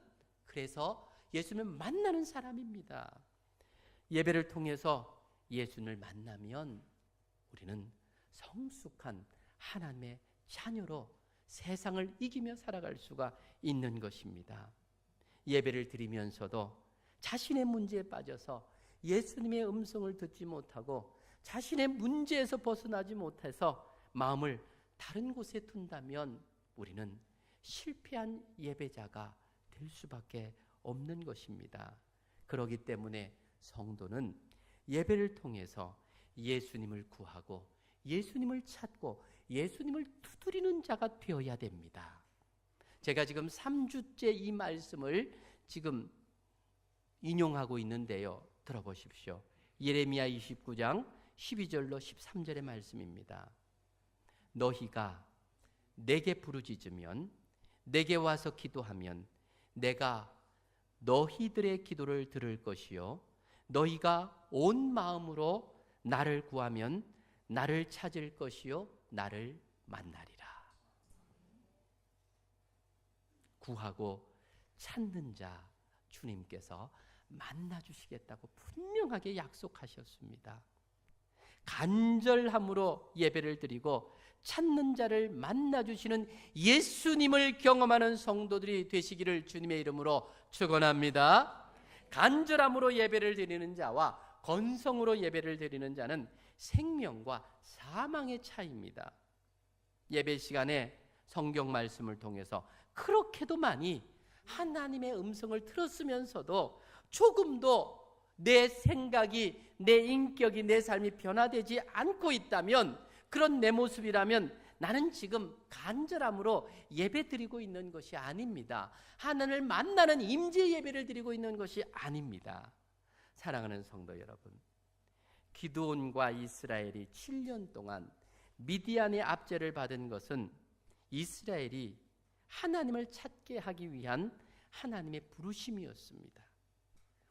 [SPEAKER 1] 그래서 예수님을 만나는 사람입니다. 예배를 통해서 예수님을 만나면 우리는 성숙한 하나님의 자녀로 세상을 이기며 살아갈 수가 있는 것입니다. 예배를 드리면서도 자신의 문제에 빠져서 예수님의 음성을 듣지 못하고 자신의 문제에서 벗어나지 못해서 마음을 다른 곳에 둔다면 우리는 실패한 예배자가 될 수밖에 없는 것입니다. 그렇기 때문에 성도는 예배를 통해서 예수님을 구하고 예수님을 찾고 예수님을 두드리는 자가 되어야 됩니다. 제가 지금 3주째 이 말씀을 지금 인용하고 있는데요. 들어보십시오. 예레미야 29장 12절로 13절의 말씀입니다. 너희가 내게 부르짖으면 내게 와서 기도하면 내가 너희들의 기도를 들을 것이요 너희가 온 마음으로 나를 구하면 나를 찾을 것이요 나를 만나리라. 구하고 찾는 자 주님께서 만나주시겠다고 분명하게 약속하셨습니다. 간절함으로 예배를 드리고 찾는 자를 만나주시는 예수님을 경험하는 성도들이 되시기를 주님의 이름으로 축원합니다. 간절함으로 예배를 드리는 자와 건성으로 예배를 드리는 자는 생명과 사망의 차이입니다. 예배 시간에 성경 말씀을 통해서 그렇게도 많이 하나님의 음성을 들었으면서도 조금도 내 생각이, 내 인격이, 내 삶이 변화되지 않고 있다면, 그런 내 모습이라면 나는 지금 간절함으로 예배 드리고 있는 것이 아닙니다. 하나님을 만나는 임재 예배를 드리고 있는 것이 아닙니다. 사랑하는 성도 여러분, 기드온과 이스라엘이 7년 동안 미디안의 압제를 받은 것은 이스라엘이 하나님을 찾게 하기 위한 하나님의 부르심이었습니다.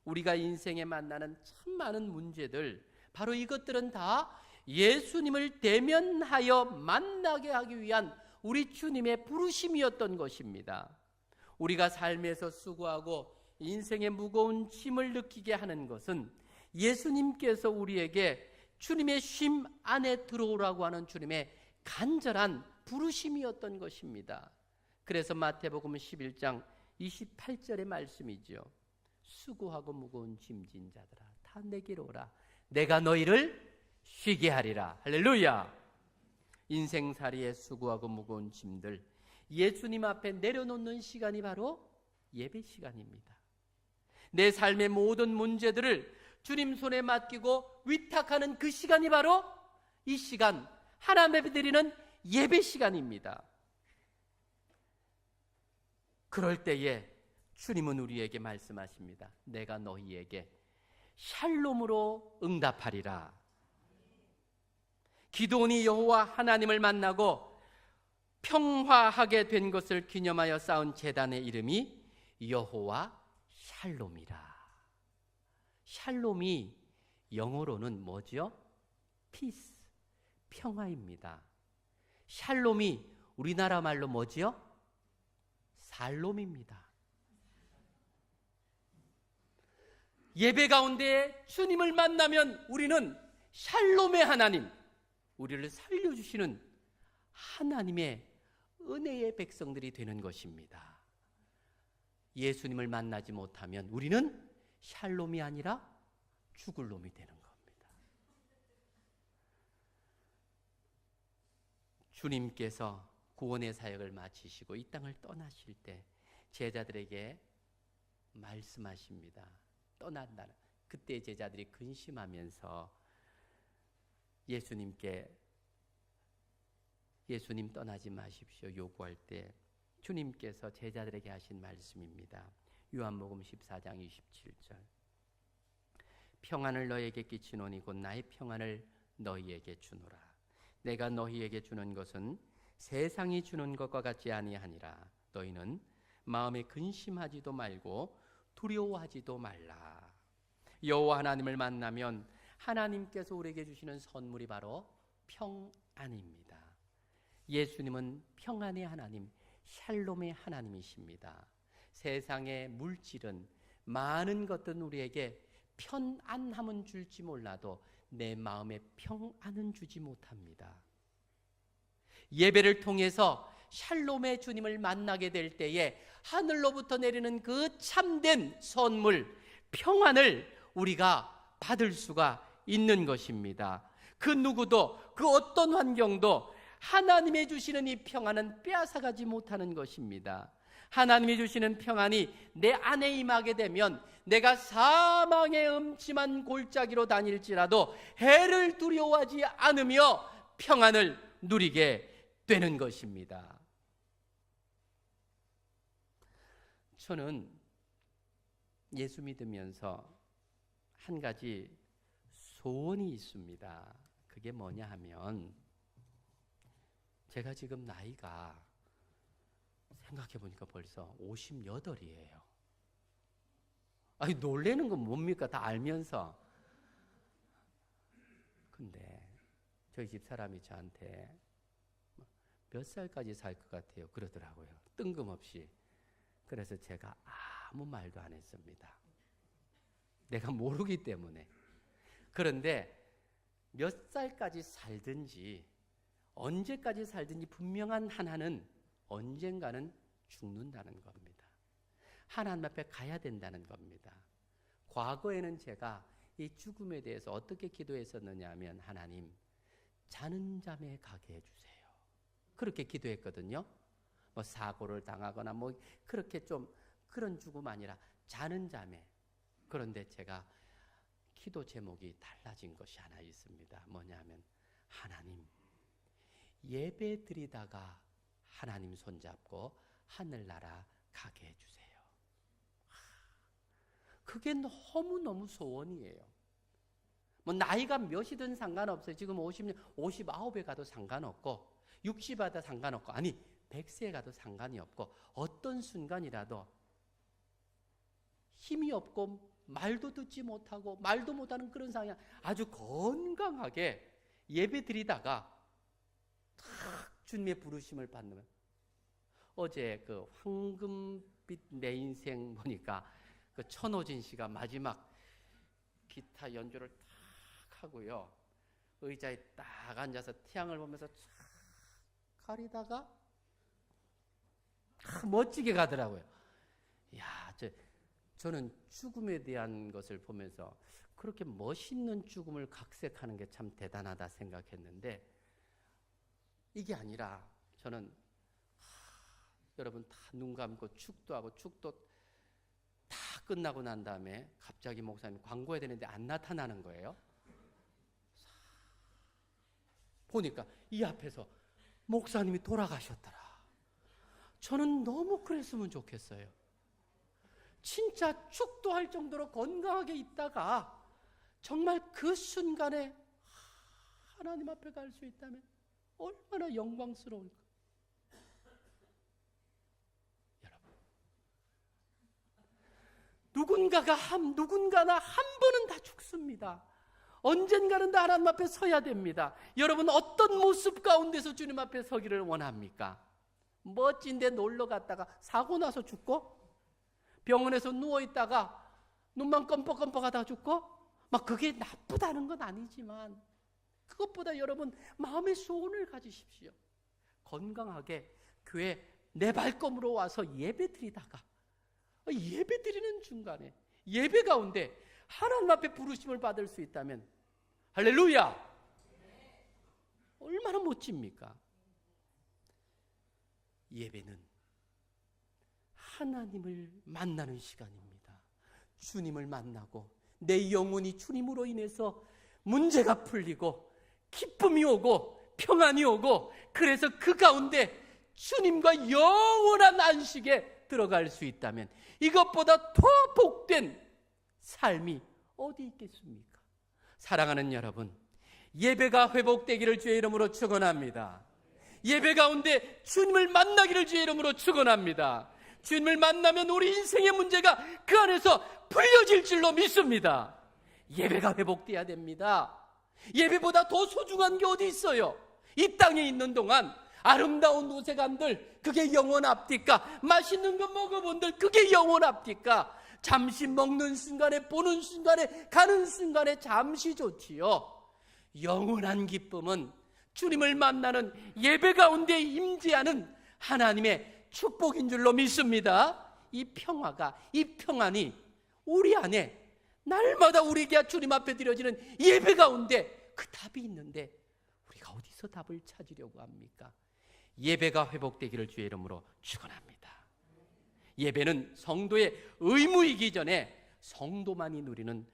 [SPEAKER 1] 우리가 인생에 만나는 참 많은 문제들, 바로 이것들은 다 예수님을 대면하여 만나게 하기 위한 우리 주님의 부르심이었던 것입니다. 우리가 삶에서 수고하고 인생의 무거운 짐을 느끼게 하는 것은 예수님께서 우리에게 주님의 쉼 안에 들어오라고 하는 주님의 간절한 부르심이었던 것입니다. 그래서 마태복음 11장 28절의 말씀이죠. 수고하고 무거운 짐진 자들아 다 내게로 오라. 내가 너희를 쉬게 하리라. 할렐루야. 인생살이에 수고하고 무거운 짐들 예수님 앞에 내려놓는 시간이 바로 예배 시간입니다. 내 삶의 모든 문제들을 주님 손에 맡기고 위탁하는 그 시간이 바로 이 시간, 하나님 앞에 드리는 예배 시간입니다. 그럴 때에 주님은 우리에게 말씀하십니다. 내가 너희에게 샬롬으로 응답하리라. 기드온이 여호와 하나님을 만나고 평화하게 된 것을 기념하여 쌓은 제단의 이름이 여호와 샬롬이라. 샬롬이 영어로는 뭐죠? 피스, 평화입니다. 샬롬이 우리나라 말로 뭐죠? 살롬입니다. 예배 가운데 주님을 만나면 우리는 샬롬의 하나님, 우리를 살려주시는 하나님의 은혜의 백성들이 되는 것입니다. 예수님을 만나지 못하면 우리는 샬롬이 아니라 죽을 놈이 되는 겁니다. 주님께서 구원의 사역을 마치시고 이 땅을 떠나실 때 제자들에게 말씀하십니다. 떠난다는. 그때 제자들이 근심하면서 예수님께 예수님 떠나지 마십시오 요구할 때 주님께서 제자들에게 하신 말씀입니다. 요한복음 14장 27절. 평안을 너희에게 끼치노니 곧 나의 평안을 너희에게 주노라. 내가 너희에게 주는 것은 세상이 주는 것과 같지 아니하니라. 너희는 마음에 근심하지도 말고 두려워하지도 말라. 여호와 하나님을 만나면 하나님께서 우리에게 주시는 선물이 바로 평안입니다. 예수님은 평안의 하나님, 샬롬의 하나님이십니다. 세상의 물질은, 많은 것들은 우리에게 편안함은 줄지 몰라도 내 마음에 평안은 주지 못합니다. 예배를 통해서 샬롬의 주님을 만나게 될 때에 하늘로부터 내리는 그 참된 선물, 평안을 우리가 받을 수가 있는 것입니다. 그 누구도, 그 어떤 환경도 하나님이 주시는 이 평안은 빼앗아가지 못하는 것입니다. 하나님이 주시는 평안이 내 안에 임하게 되면 내가 사망의 음침한 골짜기로 다닐지라도 해를 두려워하지 않으며 평안을 누리게 되는 것입니다. 저는 예수 믿으면서 한 가지 소원이 있습니다. 그게 뭐냐 하면, 제가 지금 나이가 생각해 보니까 벌써 58이에요. 아니, 놀래는 건 뭡니까? 다 알면서. 근데 저희 집 사람이 저한테 몇 살까지 살 것 같아요? 그러더라고요. 뜬금없이. 그래서 제가 아무 말도 안 했습니다. 내가 모르기 때문에. 그런데 몇 살까지 살든지 언제까지 살든지 분명한 하나는 언젠가는 죽는다는 겁니다. 하나님 앞에 가야 된다는 겁니다. 과거에는 제가 이 죽음에 대해서 어떻게 기도했었느냐 하면, 하나님, 자는 잠에 가게 해주세요. 그렇게 기도했거든요. 뭐 사고를 당하거나 뭐 그렇게 좀 그런 죽음 아니라 자는 잠에. 그런데 제가 기도 제목이 달라진 것이 하나 있습니다. 뭐냐면, 하나님, 예배 드리다가 하나님 손잡고 하늘나라 가게 해주세요. 그게 너무너무 소원이에요. 뭐 나이가 몇이든 상관없어요. 지금 50년, 59에 가도 상관없고 60에 가도 상관없고, 아니 100세에 가도 상관이 없고, 어떤 순간이라도 힘이 없고 말도 듣지 못하고 말도 못하는 그런 상황이 아주 건강하게 예배 드리다가 탁 주님의 부르심을 받는. 어제 그 황금빛 내 인생 보니까 그 천호진 씨가 마지막 기타 연주를 탁 하고요, 의자에 딱 앉아서 태양을 보면서 쫙 가리다가 딱 멋지게 가더라고요. 야, 저는 죽음에 대한 것을 보면서 그렇게 멋있는 죽음을 각색하는 게 참 대단하다 생각했는데, 이게 아니라 저는 여러분 다 눈 감고 축도하고 축도 다 끝나고 난 다음에 갑자기 목사님 광고해야 되는데 안 나타나는 거예요. 보니까 이 앞에서 목사님이 돌아가셨더라. 저는 너무 그랬으면 좋겠어요. 진짜 축도할 정도로 건강하게 있다가 정말 그 순간에 하나님 앞에 갈 수 있다면 얼마나 영광스러울까. 여러분, 누군가나 한 번은 다 죽습니다. 언젠가는 다 하나님 앞에 서야 됩니다. 여러분, 어떤 모습 가운데서 주님 앞에 서기를 원합니까? 멋진데 놀러 갔다가 사고 나서 죽고, 병원에서 누워있다가 눈만 껌뻑껌뻑하다 죽고, 막 그게 나쁘다는 건 아니지만, 그것보다 여러분 마음의 소원을 가지십시오. 건강하게 교회 내 발걸음으로 와서 예배 드리다가, 예배 드리는 중간에 예배 가운데 하나님 앞에 부르심을 받을 수 있다면 할렐루야! 얼마나 멋집니까? 예배는 하나님을 만나는 시간입니다. 주님을 만나고 내 영혼이 주님으로 인해서 문제가 풀리고 기쁨이 오고 평안이 오고, 그래서 그 가운데 주님과 영원한 안식에 들어갈 수 있다면 이것보다 더 복된 삶이 어디 있겠습니까? 사랑하는 여러분, 예배가 회복되기를 주의 이름으로 축원합니다. 예배 가운데 주님을 만나기를 주의 이름으로 축원합니다. 주님을 만나면 우리 인생의 문제가 그 안에서 풀려질 줄로 믿습니다. 예배가 회복돼야 됩니다. 예배보다 더 소중한 게 어디 있어요? 이 땅에 있는 동안 아름다운 노새감들, 그게 영원합니까? 맛있는 거 먹어본들, 그게 영원합니까? 잠시 먹는 순간에, 보는 순간에, 가는 순간에 잠시 좋지요. 영원한 기쁨은 주님을 만나는 예배 가운데 임재하는 하나님의 축복인 줄로 믿습니다. 이 평화가, 이 평안이 우리 안에 날마다 우리에게 주님 앞에 드려지는 예배 가운데 그 답이 있는데 우리가 어디서 답을 찾으려고 합니까? 예배가 회복되기를 주의 이름으로 축원합니다. 예배는 성도의 의무이기 전에 성도만이 누리는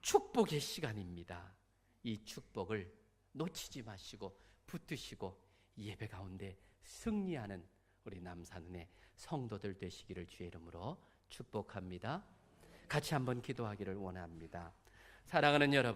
[SPEAKER 1] 축복의 시간입니다. 이 축복을 놓치지 마시고 붙드시고 예배 가운데 승리하는 우리 남산은의 성도들 되시기를 주의 이름으로 축복합니다. 같이 한번 기도하기를 원합니다. 사랑하는 여러분,